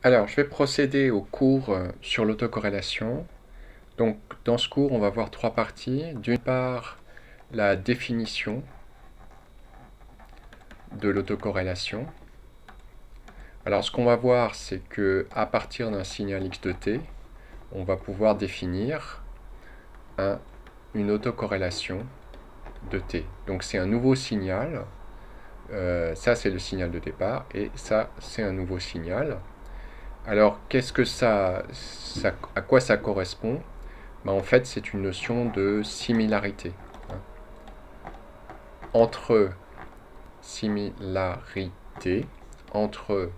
Alors, je vais procéder au cours sur l'autocorrélation. Donc, dans ce cours, on va voir trois parties. D'une part, la définition de l'autocorrélation. Alors, ce qu'on va voir, c'est que à partir d'un signal x de t, on va pouvoir définir une autocorrélation de t. Donc, c'est un nouveau signal. Ça, c'est le signal de départ, et ça, c'est un nouveau signal. Alors, qu'est-ce que à quoi ça correspond? En fait, c'est une notion de similarité. Similarité entre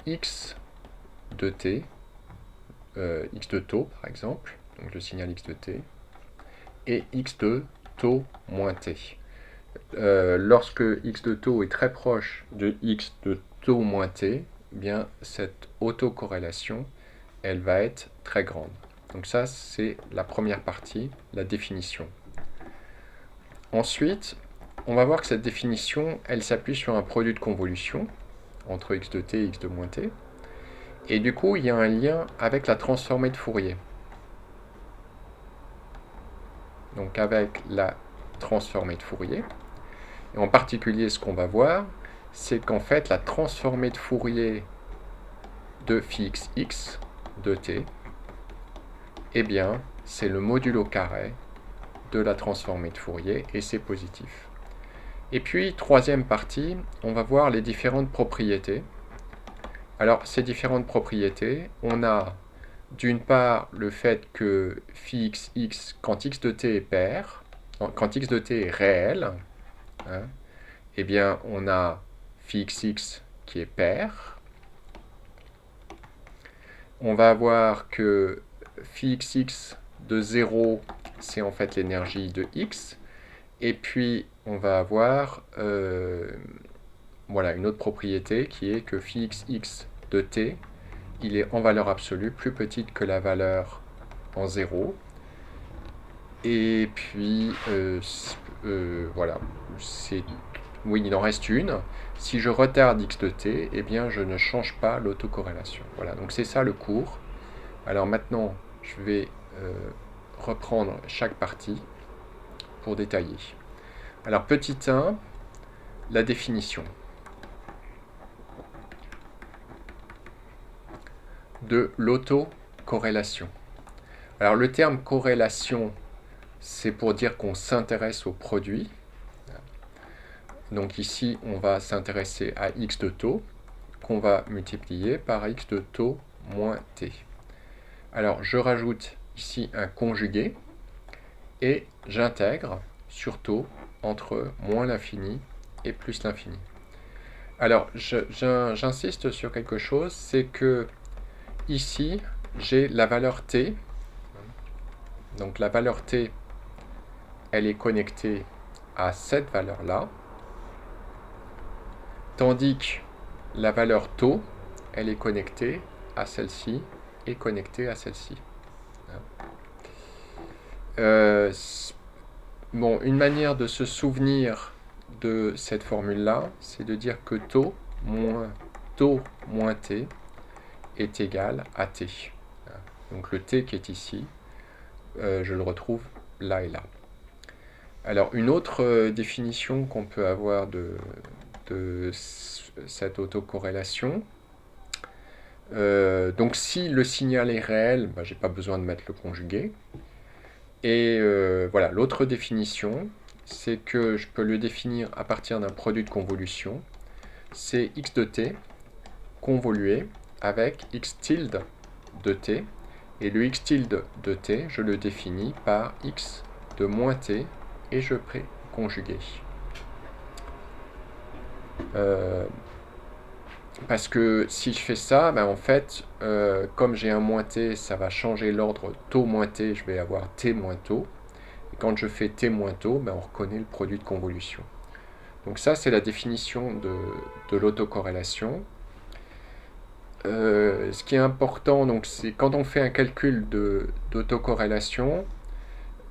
x de t, x de taux par exemple, donc le signal x de t, et x de taux moins t. Lorsque x de taux est très proche de x de taux moins t, eh bien cette autocorrélation, elle va être très grande. Donc ça, c'est la première partie, la définition. Ensuite, on va voir que cette définition, elle s'appuie sur un produit de convolution entre x de t et x de moins t. Et du coup, il y a un lien avec la transformée de Fourier. Donc avec la transformée de Fourier. Et en particulier, ce qu'on va voir, c'est qu'en fait, la transformée de Fourier de phi x de t, eh bien, c'est le modulo carré de la transformée de Fourier, et c'est positif. Et puis, troisième partie, on va voir les différentes propriétés. Alors, ces différentes propriétés, on a d'une part le fait que phi x, quand x de t est pair, quand x de t est réel, eh bien, on a phi x qui est pair. On va avoir que phi x de 0, c'est en fait l'énergie de x. Et puis, on va avoir voilà, une autre propriété qui est que phi x de t, il est en valeur absolue plus petite que la valeur en 0. Et puis, voilà, oui, il en reste une. Si je retarde x de t, eh bien, je ne change pas l'autocorrélation. Voilà, donc c'est ça le cours. Alors maintenant, je vais reprendre chaque partie pour détailler. Alors, petit 1, la définition de l'autocorrélation. Alors, le terme corrélation, c'est pour dire qu'on s'intéresse au produit. Donc ici, on va s'intéresser à x de taux, qu'on va multiplier par x de taux moins t. Alors, je rajoute ici un conjugué, et j'intègre sur taux entre moins l'infini et plus l'infini. Alors, j'insiste sur quelque chose, c'est que ici, j'ai la valeur t. Donc la valeur t, elle est connectée à cette valeur-là, tandis que la valeur taux, elle est connectée à celle-ci et connectée à celle-ci. Bon, une manière de se souvenir de cette formule-là, c'est de dire que taux moins t est égal à t. Donc le t qui est ici, je le retrouve là et là. Alors une autre définition qu'on peut avoir de cette autocorrélation, donc si le signal est réel, j'ai pas besoin de mettre le conjugué. Et voilà, l'autre définition, c'est que je peux le définir à partir d'un produit de convolution. C'est x de t convolué avec x tilde de t. Et le x tilde de t, je le définis par x de moins t, et je préconjuguer. Parce que si je fais ça, en fait, comme j'ai un moins t, ça va changer l'ordre taux moins t, je vais avoir t moins taux. Et quand je fais t moins taux, on reconnaît le produit de convolution. Donc ça, c'est la définition de l'autocorrélation. Ce qui est important, c'est quand on fait un calcul d'autocorrélation,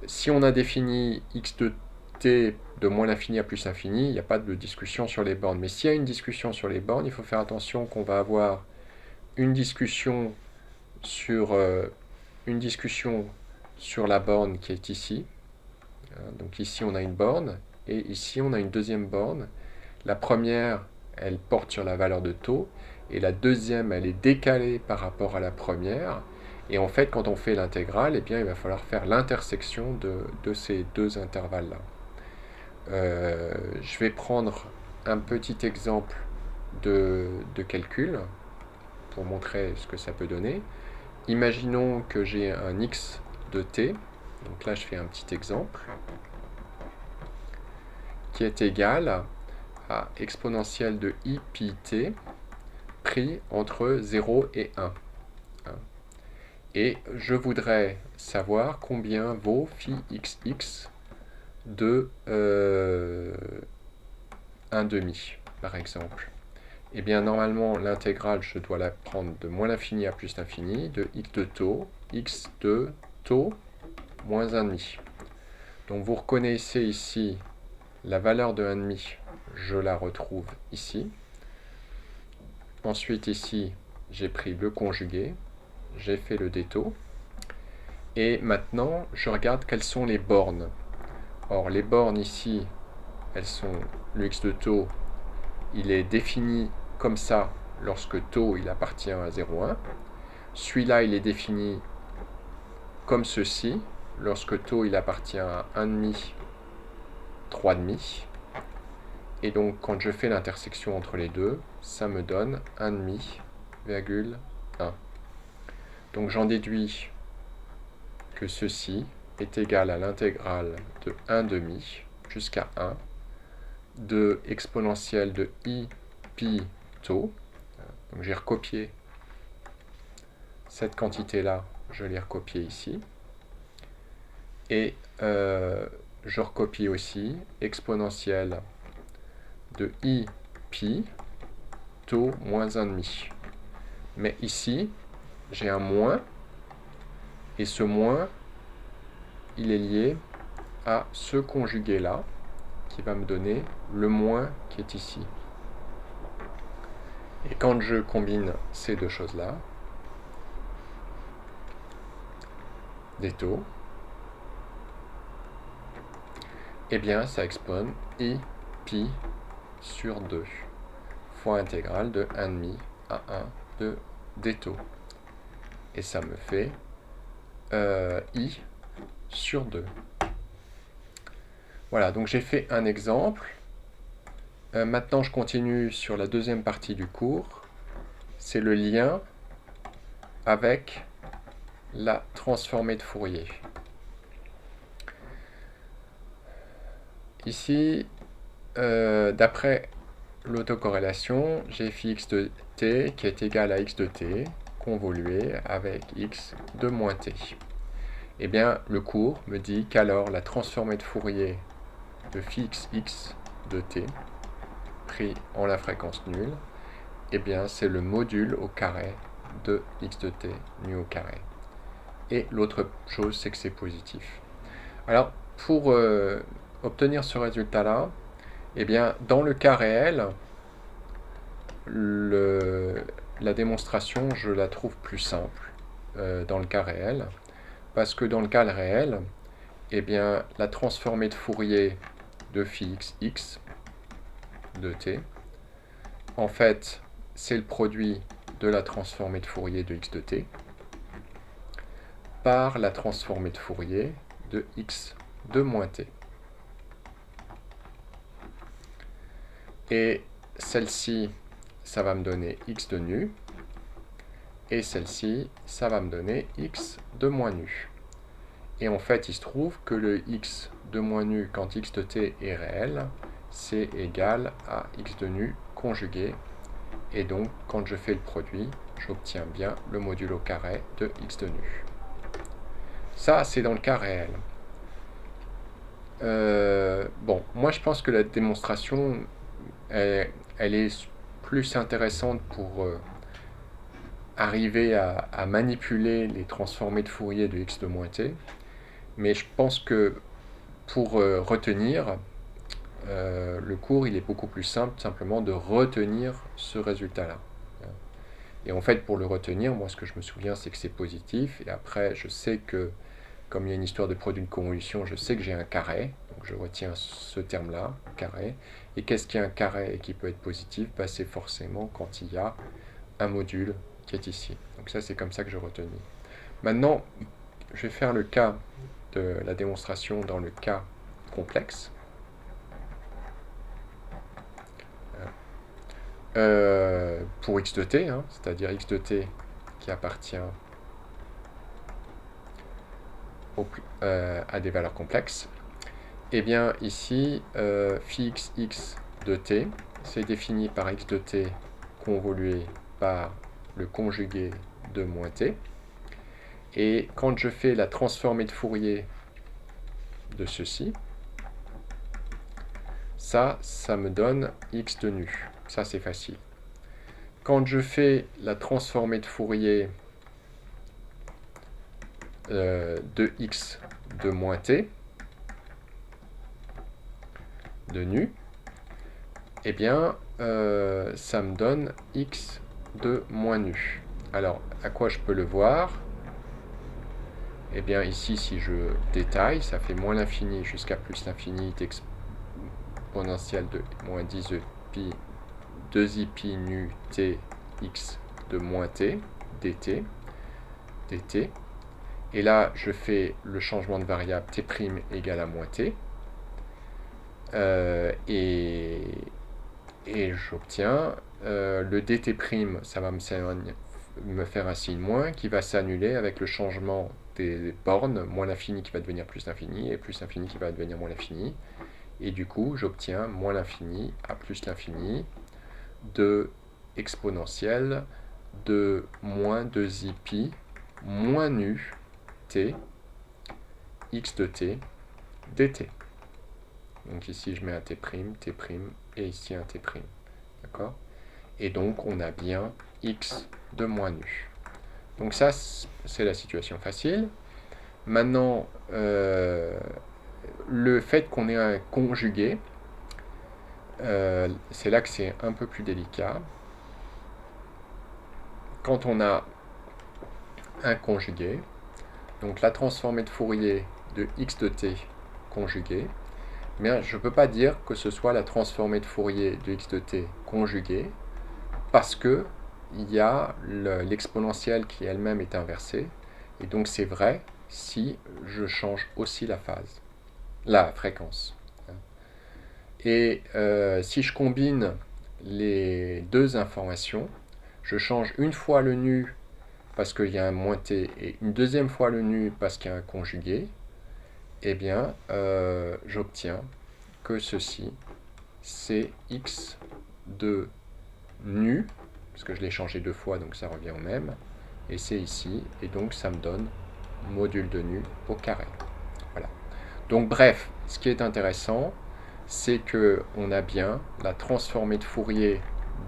si on a défini x de t de moins l'infini à plus l'infini, il n'y a pas de discussion sur les bornes. Mais s'il y a une discussion sur les bornes, il faut faire attention qu'on va avoir une discussion sur la borne qui est ici. Donc ici on a une borne et ici on a une deuxième borne. La première, elle porte sur la valeur de taux et la deuxième, elle est décalée par rapport à la première. Et en fait, quand on fait l'intégrale, eh bien, il va falloir faire l'intersection de ces deux intervalles-là. Je vais prendre un petit exemple de calcul pour montrer ce que ça peut donner. Imaginons que j'ai un x de t, donc là je fais un petit exemple, qui est égal à exponentielle de i pi t pris entre 0 et 1. Et je voudrais savoir combien vaut phi xx de 1 demi, par exemple. Et bien normalement l'intégrale, je dois la prendre de moins l'infini à plus l'infini, de x de taux moins 1 demi. Donc vous reconnaissez ici la valeur de 1 demi, je la retrouve ici. Ensuite ici, j'ai pris le conjugué, j'ai fait le détaux. Et maintenant, je regarde quelles sont les bornes. Or, les bornes ici, elles sont le x de taux, il est défini comme ça lorsque taux il appartient à 0,1. Celui-là, il est défini comme ceci lorsque taux il appartient à 1,5, 3,5. Et donc, quand je fais l'intersection entre les deux, ça me donne 1,5,1. Donc, j'en déduis que ceci est égal à l'intégrale de 1 demi jusqu'à 1 de exponentielle de i pi taux. Donc j'ai recopié cette quantité-là, je l'ai recopiée ici. Et je recopie aussi exponentielle de i pi taux moins 1 demi. Mais ici, j'ai un moins, et ce moins, il est lié à ce conjugué-là, qui va me donner le moins qui est ici. Et quand je combine ces deux choses-là, des taux, eh bien ça expone i pi sur 2 fois intégrale de 1,5 à 1 de des taux. Et ça me fait i sur 2. Voilà, donc j'ai fait un exemple. Maintenant, je continue sur la deuxième partie du cours. C'est le lien avec la transformée de Fourier. Ici, d'après l'autocorrélation, j'ai phi de t qui est égal à x de t convolué avec x de moins t. Eh bien, le cours me dit qu'alors la transformée de Fourier de phi x de t pris en la fréquence nulle, eh bien c'est le module au carré de x de t nu au carré. Et l'autre chose, c'est que c'est positif. Alors, pour obtenir ce résultat-là, eh bien, dans le cas réel, la démonstration, je la trouve plus simple dans le cas réel, parce que dans le cas réel, eh bien, la transformée de Fourier de phi x de t, en fait, c'est le produit de la transformée de Fourier de x de t par la transformée de Fourier de x de moins t. Et celle-ci, ça va me donner x de nu, et celle-ci, ça va me donner x de moins nu. Et en fait, il se trouve que le x de moins nu, quand x de t est réel, c'est égal à x de nu conjugué. Et donc, quand je fais le produit, j'obtiens bien le module au carré de x de nu. Ça, c'est dans le cas réel. Bon, moi je pense que la démonstration, elle est plus intéressante pour arriver à manipuler les transformées de Fourier de x de moins t. Mais je pense que pour retenir, le cours il est beaucoup plus simple simplement de retenir ce résultat-là. Et en fait, pour le retenir, moi, ce que je me souviens, c'est que c'est positif. Et après, je sais que, comme il y a une histoire de produit de convolution, je sais que j'ai un carré. Donc, je retiens ce terme-là, carré. Et qu'est-ce qui est un carré et qui peut être positif? Bah, c'est forcément quand il y a un module qui est ici. Donc ça, c'est comme ça que je retenais. Maintenant, je vais faire le cas de la démonstration dans le cas complexe. Pour x de t, hein, c'est-à-dire x de t qui appartient à des valeurs complexes. Et bien ici, phi x de t, c'est défini par x de t convolué par le conjugué de moins t. Et quand je fais la transformée de Fourier de ceci, ça me donne x de nu. Ça, c'est facile. Quand je fais la transformée de Fourier de x de moins t, de nu, eh bien, ça me donne x de moins nu. Alors, à quoi je peux le voir? Eh bien, ici, si je détaille, ça fait moins l'infini jusqu'à plus l'infini exponentielle de moins 10 e pi 2i pi nu t x de moins t dt. Et là, je fais le changement de variable t' égale à moins t. Et j'obtiens le dt', ça va me faire un signe moins qui va s'annuler avec le changement des bornes, moins l'infini qui va devenir plus l'infini, et plus l'infini qui va devenir moins l'infini. Et du coup, j'obtiens moins l'infini à plus l'infini de exponentielle de moins 2i pi moins nu t x de t dt. Donc ici, je mets un t', et ici un t'. D'accord? Et donc, on a bien x de moins nu. Donc ça, c'est la situation facile. Maintenant, le fait qu'on ait un conjugué, c'est là que c'est un peu plus délicat. Quand on a un conjugué, donc la transformée de Fourier de x de t conjugué, mais je ne peux pas dire que ce soit la transformée de Fourier de x de t conjuguée, parce que il y a l'exponentielle qui elle-même est inversée, et donc c'est vrai si je change aussi la phase, la fréquence. Et si je combine les deux informations, je change une fois le nu parce qu'il y a un moins t et une deuxième fois le nu parce qu'il y a un conjugué, eh bien j'obtiens que ceci c'est x de nu, parce que je l'ai changé deux fois donc ça revient au même, et c'est ici, et donc ça me donne module de nu au carré. Voilà. Donc bref, ce qui est intéressant, c'est qu'on a bien la transformée de Fourier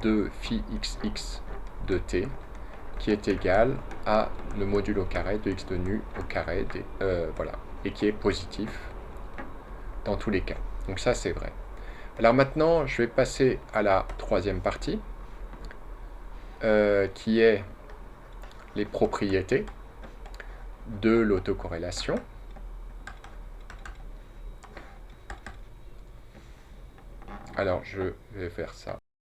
de phi xx de t qui est égale à le module au carré de x de nu au carré, voilà, et qui est positif dans tous les cas. Donc ça, c'est vrai. Alors maintenant, je vais passer à la troisième partie, qui est les propriétés de l'autocorrélation. Alors, je vais faire ça